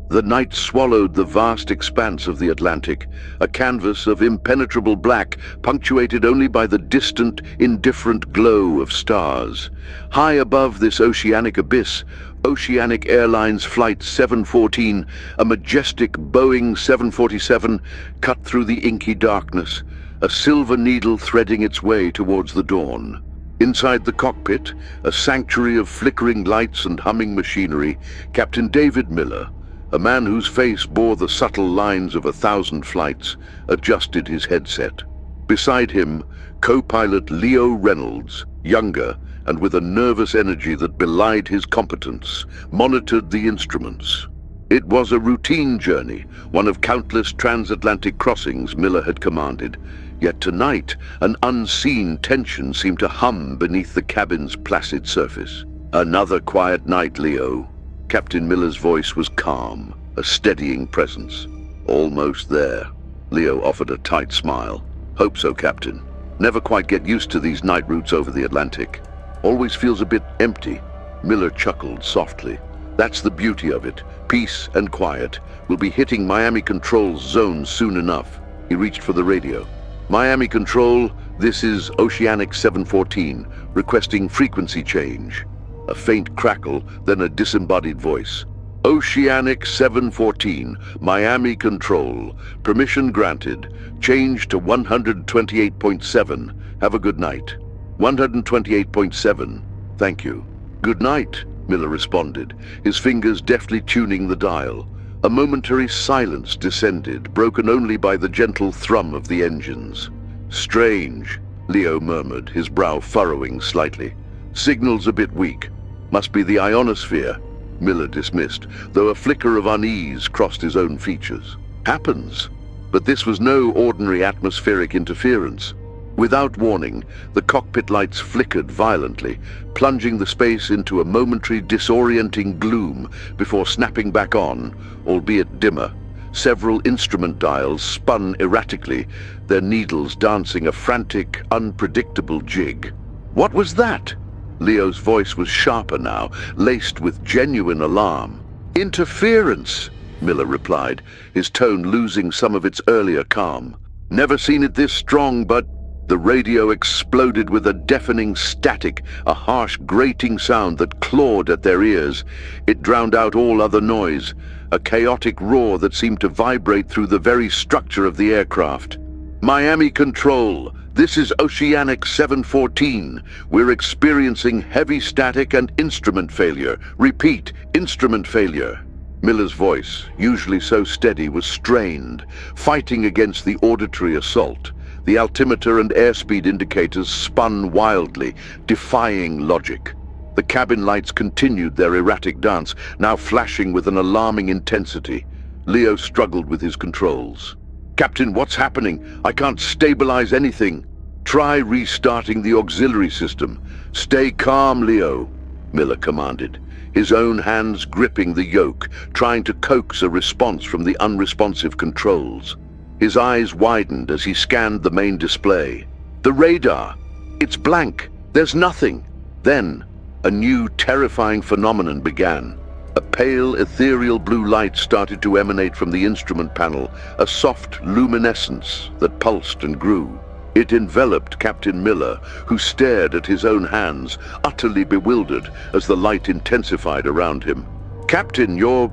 The night swallowed the vast expanse of the Atlantic, a canvas of impenetrable black punctuated only by the distant, indifferent glow of stars. High above this oceanic abyss, Oceanic Airlines Flight 714, a majestic Boeing 747, cut through the inky darkness, a silver needle threading its way towards the dawn. Inside the cockpit, a sanctuary of flickering lights and humming machinery, Captain David Miller, a man whose face bore the subtle lines of 1,000 flights, adjusted his headset. Beside him, co-pilot Leo Reynolds, younger and with a nervous energy that belied his competence, monitored the instruments. It was a routine journey, one of countless transatlantic crossings Miller had commanded. Yet tonight, an unseen tension seemed to hum beneath the cabin's placid surface. "Another quiet night, Leo." Captain Miller's voice was calm, a steadying presence. "Almost there." Leo offered a tight smile. "Hope so, Captain. Never quite get used to these night routes over the Atlantic. Always feels a bit empty." Miller chuckled softly. "That's the beauty of it. Peace and quiet. We'll be hitting Miami Control's zone soon enough." He reached for the radio. "Miami Control, this is Oceanic 714, requesting frequency change." A faint crackle, then a disembodied voice. "Oceanic 714, Miami Control. Permission granted. Change to 128.7. Have a good night." 128.7. "Thank you." "Good night," Miller responded, his fingers deftly tuning the dial. A momentary silence descended, broken only by the gentle thrum of the engines. "Strange," Leo murmured, his brow furrowing slightly. "Signal's a bit weak. Must be the ionosphere," Miller dismissed, though a flicker of unease crossed his own features. "Happens." But this was no ordinary atmospheric interference. Without warning, the cockpit lights flickered violently, plunging the space into a momentary disorienting gloom before snapping back on, albeit dimmer. Several instrument dials spun erratically, their needles dancing a frantic, unpredictable jig. "What was that?" Leo's voice was sharper now, laced with genuine alarm. "Interference," Miller replied, his tone losing some of its earlier calm. "Never seen it this strong, but—" The radio exploded with a deafening static, a harsh grating sound that clawed at their ears. It drowned out all other noise, a chaotic roar that seemed to vibrate through the very structure of the aircraft. "Miami Control, this is Oceanic 714. We're experiencing heavy static and instrument failure. Repeat, instrument failure." Miller's voice, usually so steady, was strained, fighting against the auditory assault. The altimeter and airspeed indicators spun wildly, defying logic. The cabin lights continued their erratic dance, now flashing with an alarming intensity. Leo struggled with his controls. "Captain, what's happening? I can't stabilize anything." "Try restarting the auxiliary system. Stay calm, Leo," Miller commanded, his own hands gripping the yoke, trying to coax a response from the unresponsive controls. His eyes widened as he scanned the main display. "The radar! It's blank! There's nothing!" Then, a new terrifying phenomenon began. A pale, ethereal blue light started to emanate from the instrument panel, a soft luminescence that pulsed and grew. It enveloped Captain Miller, who stared at his own hands, utterly bewildered as the light intensified around him. "Captain, you're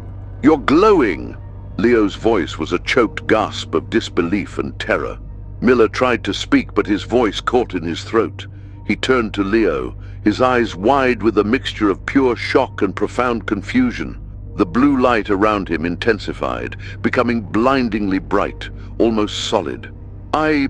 glowing!" Leo's voice was a choked gasp of disbelief and terror. Miller tried to speak, but his voice caught in his throat. He turned to Leo, his eyes wide with a mixture of pure shock and profound confusion. The blue light around him intensified, becoming blindingly bright, almost solid. I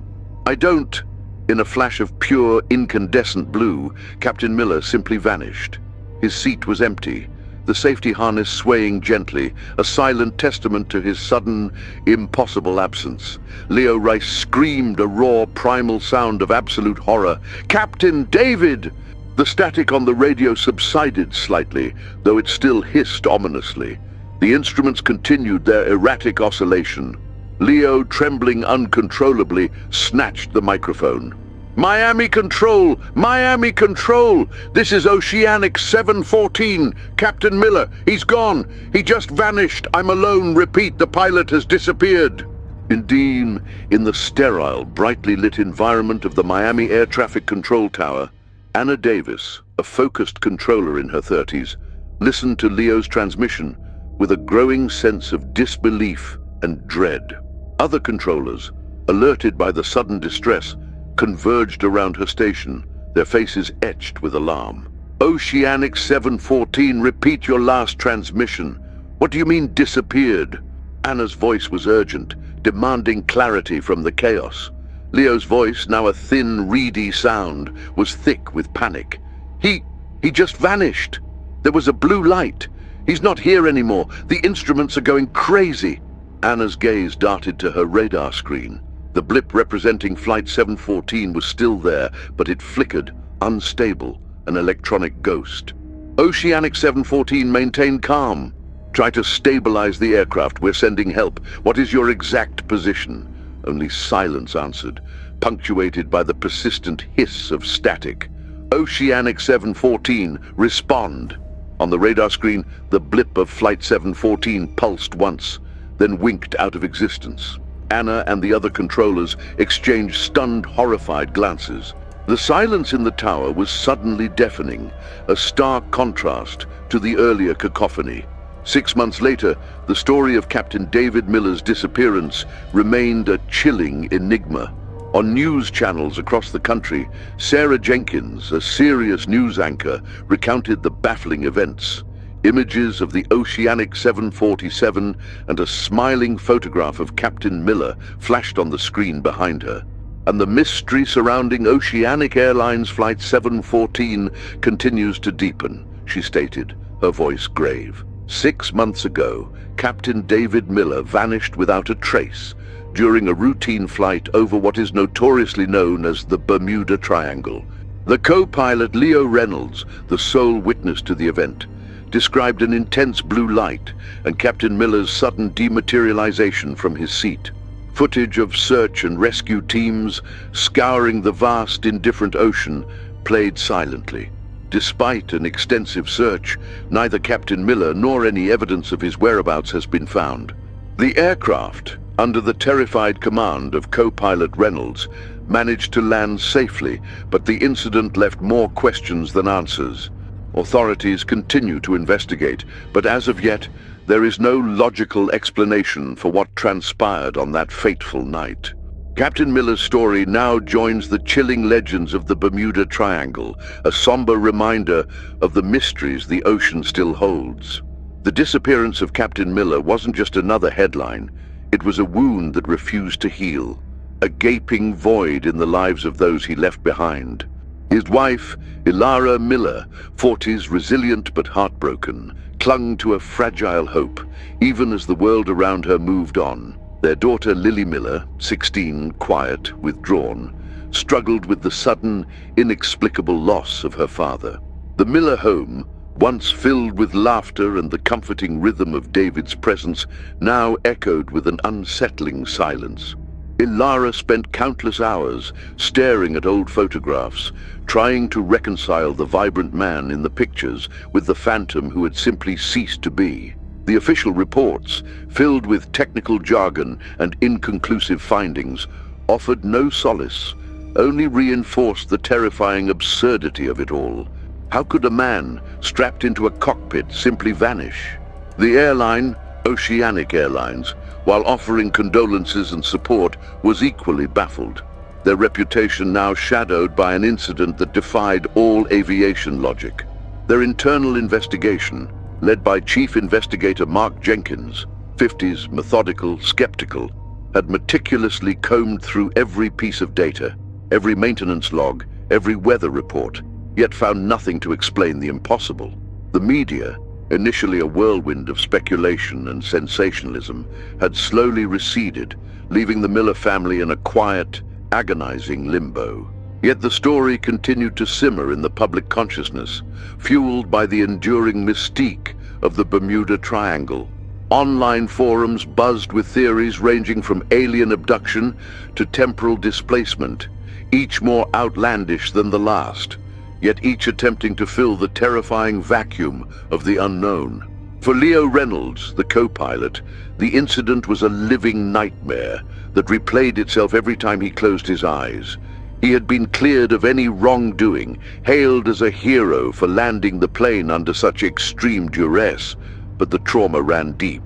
don't..." In a flash of pure, incandescent blue, Captain Miller simply vanished. His seat was empty, the safety harness swaying gently, a silent testament to his sudden, impossible absence. Leo Rice screamed a raw, primal sound of absolute horror. "Captain David!" The static on the radio subsided slightly, though it still hissed ominously. The instruments continued their erratic oscillation. Leo, trembling uncontrollably, snatched the microphone. Miami Control! Miami Control! This is Oceanic 714. Captain Miller, he's gone. He just vanished. I'm alone. Repeat, the pilot has disappeared. Indeed, in the sterile, brightly lit environment of the Miami Air Traffic Control Tower, Anna Davis, a focused controller in her 30s, listened to Leo's transmission with a growing sense of disbelief and dread. Other controllers, alerted by the sudden distress, converged around her station, their faces etched with alarm. Oceanic 714, repeat your last transmission. What do you mean disappeared? Anna's voice was urgent, demanding clarity from the chaos. Leo's voice, now a thin, reedy sound, was thick with panic. He just vanished. There was a blue light. He's not here anymore. The instruments are going crazy. Anna's gaze darted to her radar screen. The blip representing Flight 714 was still there, but it flickered, unstable, an electronic ghost. Oceanic 714, maintain calm. Try to stabilize the aircraft. We're sending help. What is your exact position? Only silence answered, punctuated by the persistent hiss of static. Oceanic 714, respond. On the radar screen, the blip of Flight 714 pulsed once, then winked out of existence. Anna and the other controllers exchanged stunned, horrified glances. The silence in the tower was suddenly deafening, a stark contrast to the earlier cacophony. 6 months later, the story of Captain David Miller's disappearance remained a chilling enigma. On news channels across the country, Sarah Jenkins, a serious news anchor, recounted the baffling events. Images of the Oceanic 747 and a smiling photograph of Captain Miller flashed on the screen behind her. And the mystery surrounding Oceanic Airlines Flight 714 continues to deepen, she stated, her voice grave. 6 months ago, Captain David Miller vanished without a trace during a routine flight over what is notoriously known as the Bermuda Triangle. The co-pilot Leo Reynolds, the sole witness to the event, described an intense blue light and Captain Miller's sudden dematerialization from his seat. Footage of search and rescue teams scouring the vast, indifferent ocean played silently. Despite an extensive search, neither Captain Miller nor any evidence of his whereabouts has been found. The aircraft, under the terrified command of co-pilot Reynolds, managed to land safely, but the incident left more questions than answers. Authorities continue to investigate, but as of yet, there is no logical explanation for what transpired on that fateful night. Captain Miller's story now joins the chilling legends of the Bermuda Triangle, a somber reminder of the mysteries the ocean still holds. The disappearance of Captain Miller wasn't just another headline. It was a wound that refused to heal, a gaping void in the lives of those he left behind. His wife, Ilara Miller, 40s, resilient but heartbroken, clung to a fragile hope, even as the world around her moved on. Their daughter Lily Miller, 16, quiet, withdrawn, struggled with the sudden, inexplicable loss of her father. The Miller home, once filled with laughter and the comforting rhythm of David's presence, now echoed with an unsettling silence. Ilara spent countless hours staring at old photographs, trying to reconcile the vibrant man in the pictures with the phantom who had simply ceased to be. The official reports, filled with technical jargon and inconclusive findings, offered no solace, only reinforced the terrifying absurdity of it all. How could a man strapped into a cockpit simply vanish? The airline, Oceanic Airlines, while offering condolences and support, was equally baffled. Their reputation now shadowed by an incident that defied all aviation logic. Their internal investigation, led by Chief Investigator Mark Jenkins, 50s, methodical, skeptical, had meticulously combed through every piece of data, every maintenance log, every weather report, yet found nothing to explain the impossible. The media, initially a whirlwind of speculation and sensationalism, had slowly receded, leaving the Miller family in a quiet, agonizing limbo. Yet the story continued to simmer in the public consciousness, fueled by the enduring mystique of the Bermuda Triangle. Online forums buzzed with theories ranging from alien abduction to temporal displacement, each more outlandish than the last, yet each attempting to fill the terrifying vacuum of the unknown. For Leo Reynolds, the co-pilot, the incident was a living nightmare that replayed itself every time he closed his eyes. He had been cleared of any wrongdoing, hailed as a hero for landing the plane under such extreme duress, but the trauma ran deep.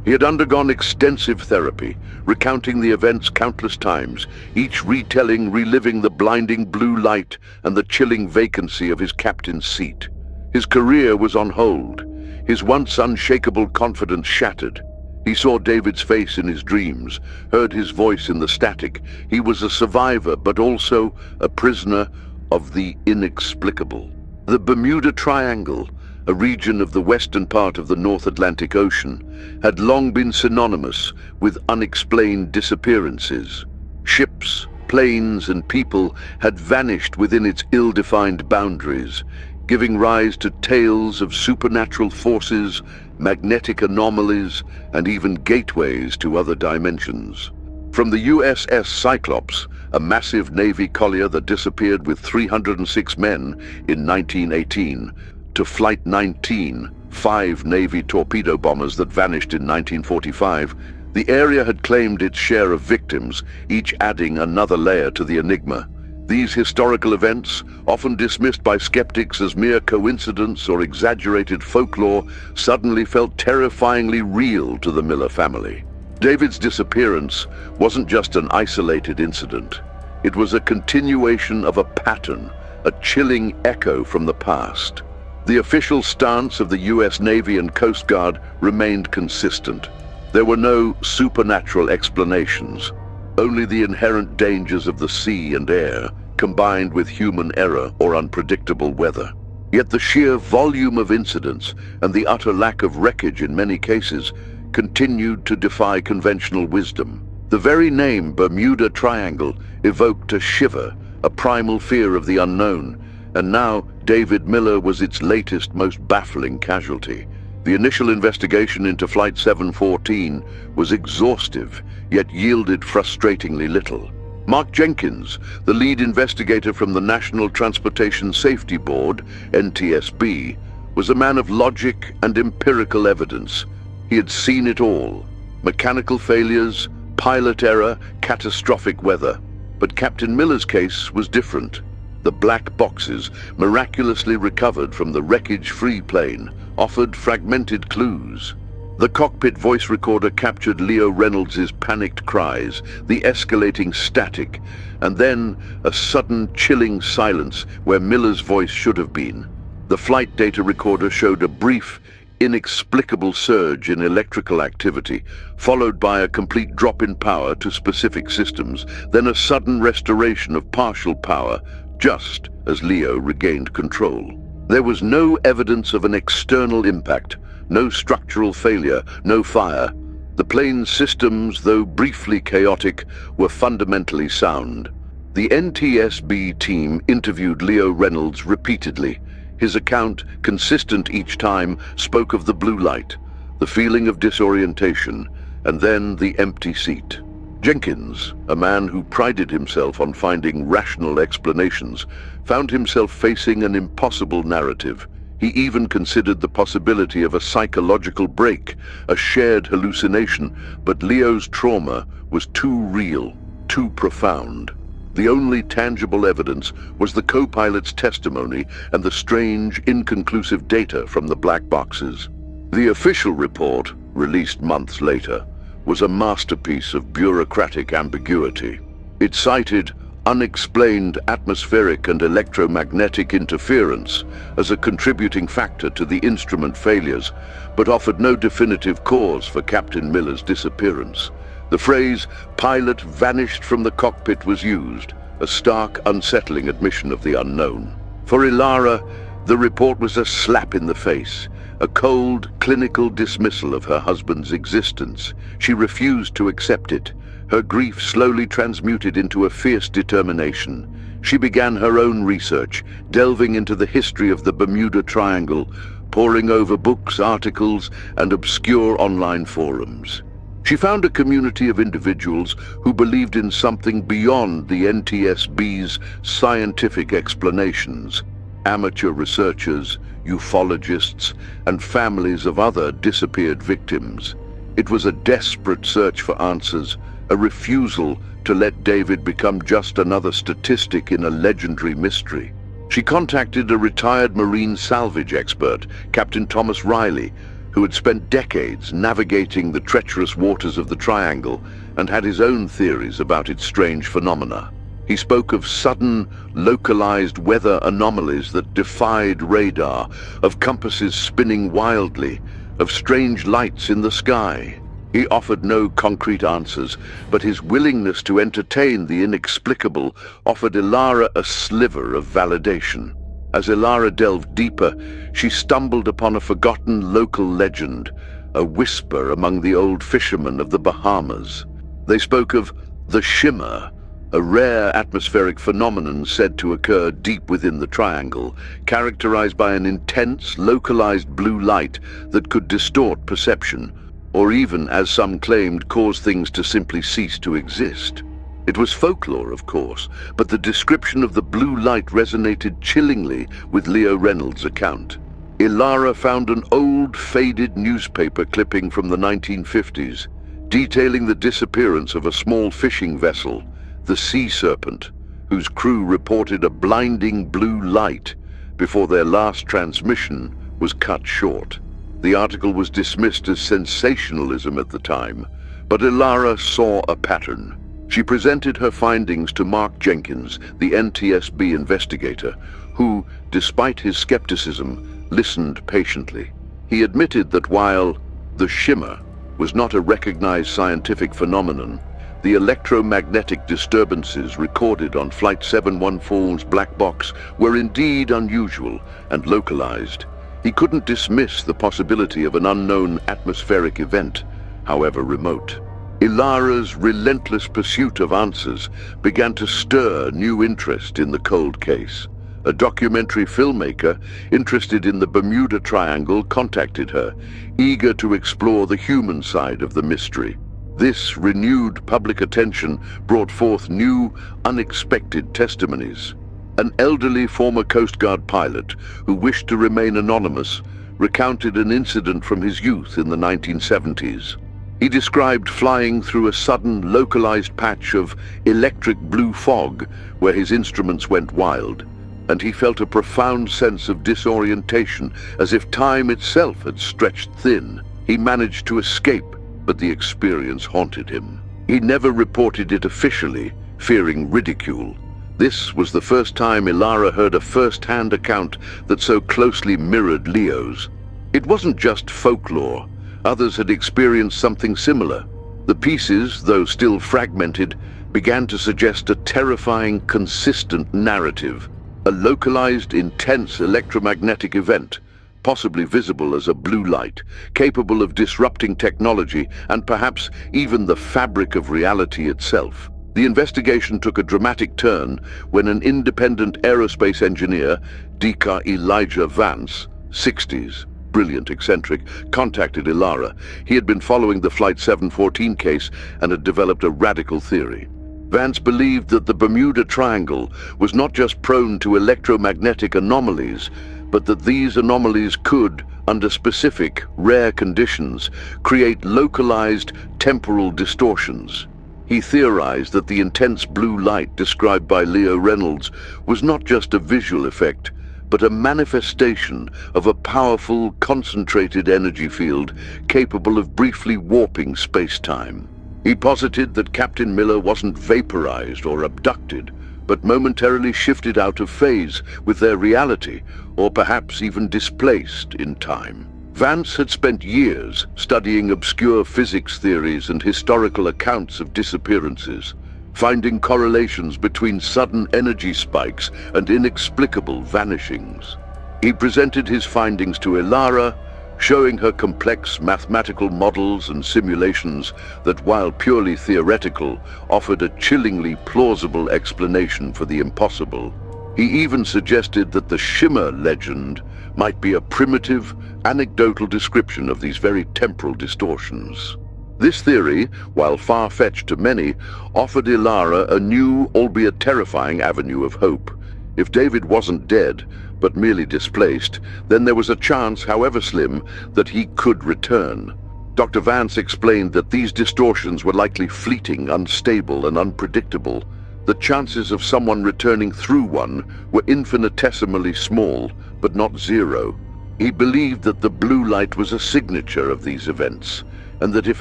He had undergone extensive therapy, recounting the events countless times, each retelling, reliving the blinding blue light and the chilling vacancy of his captain's seat. His career was on hold, his once unshakable confidence shattered. He saw David's face in his dreams, heard his voice in the static. He was a survivor, but also a prisoner of the inexplicable. The Bermuda Triangle, a region of the western part of the North Atlantic Ocean, had long been synonymous with unexplained disappearances. Ships, planes, and people had vanished within its ill-defined boundaries, giving rise to tales of supernatural forces, magnetic anomalies, and even gateways to other dimensions. From the USS Cyclops, a massive Navy collier that disappeared with 306 men in 1918, to Flight 19, 5 Navy torpedo bombers that vanished in 1945, the area had claimed its share of victims, each adding another layer to the enigma. These historical events, often dismissed by skeptics as mere coincidence or exaggerated folklore, suddenly felt terrifyingly real to the Miller family. David's disappearance wasn't just an isolated incident. It was a continuation of a pattern, a chilling echo from the past. The official stance of the U.S. Navy and Coast Guard remained consistent. There were no supernatural explanations, only the inherent dangers of the sea and air, combined with human error or unpredictable weather. Yet the sheer volume of incidents and the utter lack of wreckage in many cases continued to defy conventional wisdom. The very name Bermuda Triangle evoked a shiver, a primal fear of the unknown, and now David Miller was its latest, most baffling casualty. The initial investigation into Flight 714 was exhaustive, yet yielded frustratingly little. Mark Jenkins, the lead investigator from the National Transportation Safety Board, NTSB, was a man of logic and empirical evidence. He had seen it all: mechanical failures, pilot error, catastrophic weather. But Captain Miller's case was different. The black boxes, miraculously recovered from the wreckage-free plane, offered fragmented clues. The cockpit voice recorder captured Leo Reynolds' panicked cries, the escalating static, and then a sudden chilling silence where Miller's voice should have been. The flight data recorder showed a brief, inexplicable surge in electrical activity, followed by a complete drop in power to specific systems, then a sudden restoration of partial power, just as Leo regained control. There was no evidence of an external impact, no structural failure, no fire. The plane's systems, though briefly chaotic, were fundamentally sound. The NTSB team interviewed Leo Reynolds repeatedly. His account, consistent each time, spoke of the blue light, the feeling of disorientation, and then the empty seat. Jenkins, a man who prided himself on finding rational explanations, found himself facing an impossible narrative. He even considered the possibility of a psychological break, a shared hallucination, but Leo's trauma was too real, too profound. The only tangible evidence was the co-pilot's testimony and the strange, inconclusive data from the black boxes. The official report, released months later, was a masterpiece of bureaucratic ambiguity. It cited unexplained atmospheric and electromagnetic interference as a contributing factor to the instrument failures, but offered no definitive cause for Captain Miller's disappearance. The phrase, "pilot vanished from the cockpit," was used, a stark, unsettling admission of the unknown. For Ilara, the report was a slap in the face, a cold, clinical dismissal of her husband's existence. She refused to accept it. Her grief slowly transmuted into a fierce determination. She began her own research, delving into the history of the Bermuda Triangle, poring over books, articles, and obscure online forums. She found a community of individuals who believed in something beyond the NTSB's scientific explanations. Amateur researchers, ufologists, and families of other disappeared victims. It was a desperate search for answers, a refusal to let David become just another statistic in a legendary mystery. She contacted a retired marine salvage expert, Captain Thomas Riley, who had spent decades navigating the treacherous waters of the Triangle and had his own theories about its strange phenomena. He spoke of sudden, localized weather anomalies that defied radar, of compasses spinning wildly, of strange lights in the sky. He offered no concrete answers, but his willingness to entertain the inexplicable offered Ilara a sliver of validation. As Ilara delved deeper, she stumbled upon a forgotten local legend, a whisper among the old fishermen of the Bahamas. They spoke of the shimmer, a rare atmospheric phenomenon said to occur deep within the Triangle, characterized by an intense, localized blue light that could distort perception, or even, as some claimed, cause things to simply cease to exist. It was folklore, of course, but the description of the blue light resonated chillingly with Leo Reynolds' account. Ilara found an old, faded newspaper clipping from the 1950s, detailing the disappearance of a small fishing vessel, the Sea Serpent, whose crew reported a blinding blue light before their last transmission was cut short. The article was dismissed as sensationalism at the time, but Ilara saw a pattern. She presented her findings to Mark Jenkins, the NTSB investigator, who, despite his skepticism, listened patiently. He admitted that while the shimmer was not a recognized scientific phenomenon, the electromagnetic disturbances recorded on Flight 714's black box were indeed unusual and localized. He couldn't dismiss the possibility of an unknown atmospheric event, however remote. Ilara's relentless pursuit of answers began to stir new interest in the cold case. A documentary filmmaker interested in the Bermuda Triangle contacted her, eager to explore the human side of the mystery. This renewed public attention brought forth new, unexpected testimonies. An elderly former Coast Guard pilot who wished to remain anonymous recounted an incident from his youth in the 1970s. He described flying through a sudden localized patch of electric blue fog where his instruments went wild, and he felt a profound sense of disorientation, as if time itself had stretched thin. He managed to escape, but the experience haunted him. He never reported it officially, fearing ridicule. This was the first time Ilara heard a first-hand account that so closely mirrored Leo's. It wasn't just folklore. Others had experienced something similar. The pieces, though still fragmented, began to suggest a terrifying, consistent narrative. A localized, intense electromagnetic event, possibly visible as a blue light, capable of disrupting technology and perhaps even the fabric of reality itself. The investigation took a dramatic turn when an independent aerospace engineer, Dika Elijah Vance, 60s, brilliant eccentric, contacted Ilara. He had been following the Flight 714 case and had developed a radical theory. Vance believed that the Bermuda Triangle was not just prone to electromagnetic anomalies, but that these anomalies could, under specific, rare conditions, create localized temporal distortions. He theorized that the intense blue light described by Leo Reynolds was not just a visual effect, but a manifestation of a powerful, concentrated energy field capable of briefly warping space-time. He posited that Captain Miller wasn't vaporized or abducted, but momentarily shifted out of phase with their reality, or perhaps even displaced in time. Vance had spent years studying obscure physics theories and historical accounts of disappearances, finding correlations between sudden energy spikes and inexplicable vanishings. He presented his findings to Ilara, showing her complex mathematical models and simulations that, while purely theoretical, offered a chillingly plausible explanation for the impossible. He even suggested that the shimmer legend might be a primitive, anecdotal description of these very temporal distortions. This theory, while far-fetched to many, offered Ilara a new, albeit terrifying, avenue of hope. If David wasn't dead, but merely displaced, then there was a chance, however slim, that he could return. Dr. Vance explained that these distortions were likely fleeting, unstable, and unpredictable. The chances of someone returning through one were infinitesimally small, but not zero. He believed that the blue light was a signature of these events, and that if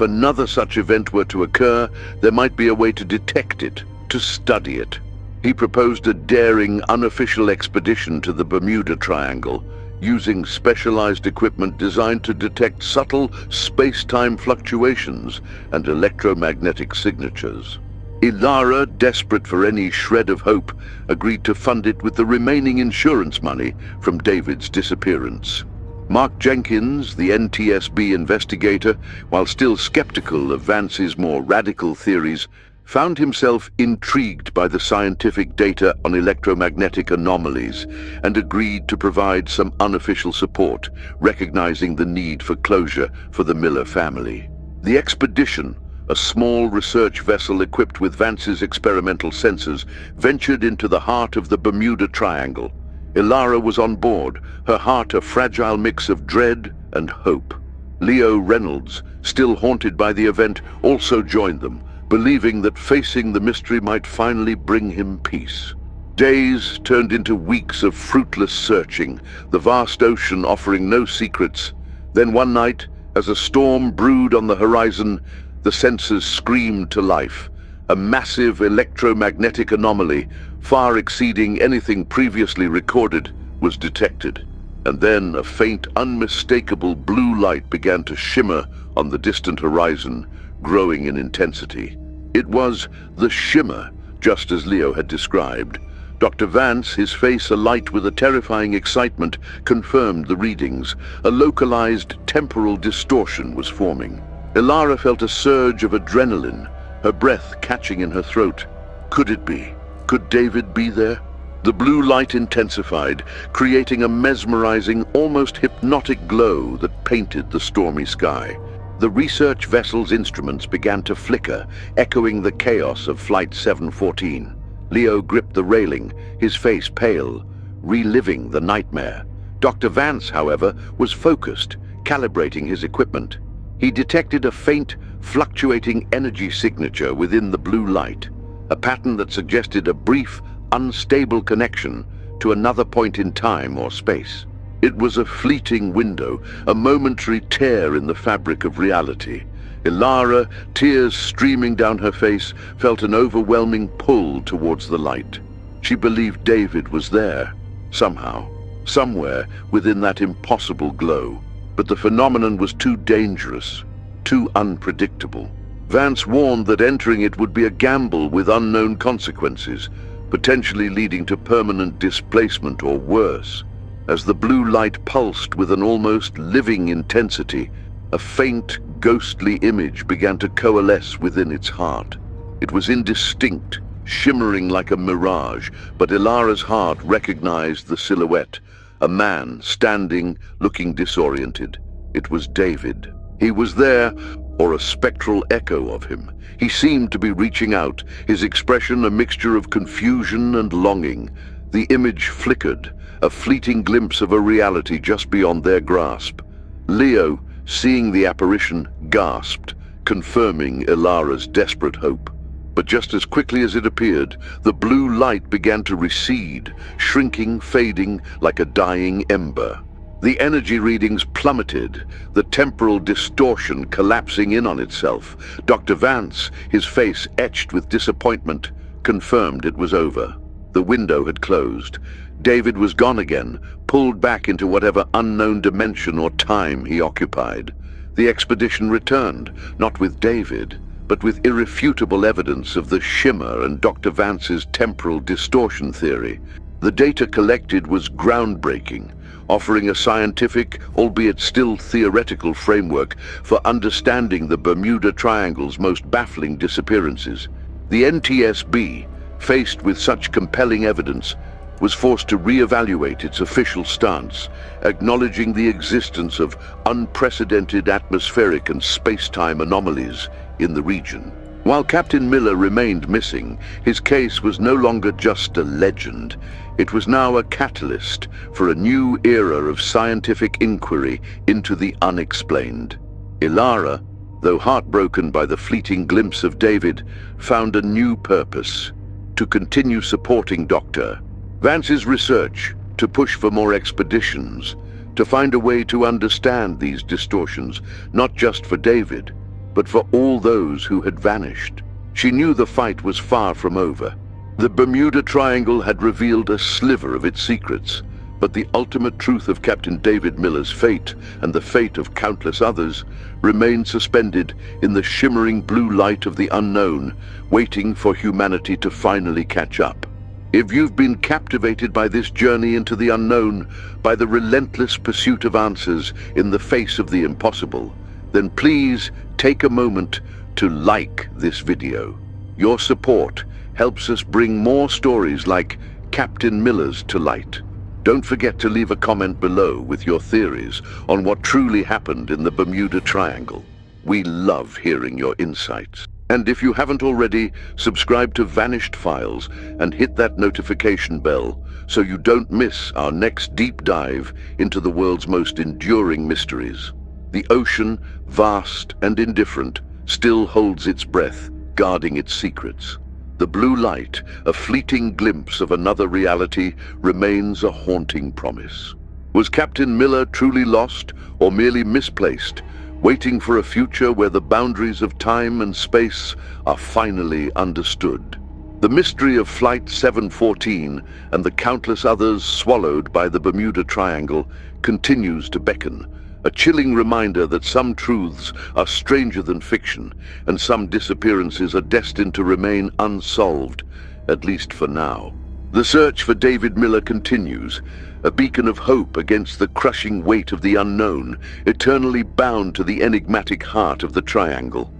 another such event were to occur, there might be a way to detect it, to study it. He proposed a daring, unofficial expedition to the Bermuda Triangle, using specialized equipment designed to detect subtle space-time fluctuations and electromagnetic signatures. Ilara, desperate for any shred of hope, agreed to fund it with the remaining insurance money from David's disappearance. Mark Jenkins, the NTSB investigator, while still skeptical of Vance's more radical theories, found himself intrigued by the scientific data on electromagnetic anomalies and agreed to provide some unofficial support, recognizing the need for closure for the Miller family. The expedition, a small research vessel equipped with Vance's experimental sensors, ventured into the heart of the Bermuda Triangle. Ilara was on board, her heart a fragile mix of dread and hope. Leo Reynolds, still haunted by the event, also joined them, believing that facing the mystery might finally bring him peace. Days turned into weeks of fruitless searching, the vast ocean offering no secrets. Then one night, as a storm brewed on the horizon, the sensors screamed to life. A massive electromagnetic anomaly, far exceeding anything previously recorded, was detected. And then a faint, unmistakable blue light began to shimmer on the distant horizon, growing in intensity. It was the shimmer, just as Leo had described. Dr. Vance, his face alight with a terrifying excitement, confirmed the readings. A localized temporal distortion was forming. Ilara felt a surge of adrenaline, her breath catching in her throat. Could it be? Could David be there? The blue light intensified, creating a mesmerizing, almost hypnotic glow that painted the stormy sky. The research vessel's instruments began to flicker, echoing the chaos of Flight 714. Leo gripped the railing, his face pale, reliving the nightmare. Dr. Vance, however, was focused, calibrating his equipment. He detected a faint, fluctuating energy signature within the blue light, a pattern that suggested a brief, unstable connection to another point in time or space. It was a fleeting window, a momentary tear in the fabric of reality. Ilara, tears streaming down her face, felt an overwhelming pull towards the light. She believed David was there, somehow, somewhere within that impossible glow. But the phenomenon was too dangerous, too unpredictable. Vance warned that entering it would be a gamble with unknown consequences, potentially leading to permanent displacement or worse. As the blue light pulsed with an almost living intensity, a faint, ghostly image began to coalesce within its heart. It was indistinct, shimmering like a mirage, but Ilara's heart recognized the silhouette. A man, standing, looking disoriented. It was David. He was there, or a spectral echo of him. He seemed to be reaching out, his expression a mixture of confusion and longing. The image flickered, a fleeting glimpse of a reality just beyond their grasp. Leo, seeing the apparition, gasped, confirming Ilara's desperate hope. But just as quickly as it appeared, the blue light began to recede, shrinking, fading like a dying ember. The energy readings plummeted, the temporal distortion collapsing in on itself. Dr. Vance, his face etched with disappointment, confirmed it was over. The window had closed. David was gone again, pulled back into whatever unknown dimension or time he occupied. The expedition returned, not with David, but with irrefutable evidence of the shimmer and Dr. Vance's temporal distortion theory. The data collected was groundbreaking, offering a scientific, albeit still theoretical framework for understanding the Bermuda Triangle's most baffling disappearances. The NTSB, faced with such compelling evidence, was forced to re-evaluate its official stance, acknowledging the existence of unprecedented atmospheric and space-time anomalies in the region. While Captain Miller remained missing, his case was no longer just a legend. It was now a catalyst for a new era of scientific inquiry into the unexplained. Ilara, though heartbroken by the fleeting glimpse of David, found a new purpose: to continue supporting Dr. Vance's research, to push for more expeditions, to find a way to understand these distortions, not just for David, but for all those who had vanished. She knew the fight was far from over. The Bermuda Triangle had revealed a sliver of its secrets, but the ultimate truth of Captain David Miller's fate, and the fate of countless others, remained suspended in the shimmering blue light of the unknown, waiting for humanity to finally catch up. If you've been captivated by this journey into the unknown, by the relentless pursuit of answers in the face of the impossible, then please take a moment to like this video. Your support helps us bring more stories like Captain Miller's to light. Don't forget to leave a comment below with your theories on what truly happened in the Bermuda Triangle. We love hearing your insights. And if you haven't already, subscribe to Vanished Files and hit that notification bell so you don't miss our next deep dive into the world's most enduring mysteries. The ocean, vast and indifferent, still holds its breath, guarding its secrets. The blue light, a fleeting glimpse of another reality, remains a haunting promise. Was Captain Miller truly lost or merely misplaced, waiting for a future where the boundaries of time and space are finally understood? The mystery of Flight 714 and the countless others swallowed by the Bermuda Triangle continues to beckon, a chilling reminder that some truths are stranger than fiction, and some disappearances are destined to remain unsolved, at least for now. The search for David Miller continues, a beacon of hope against the crushing weight of the unknown, eternally bound to the enigmatic heart of the Triangle.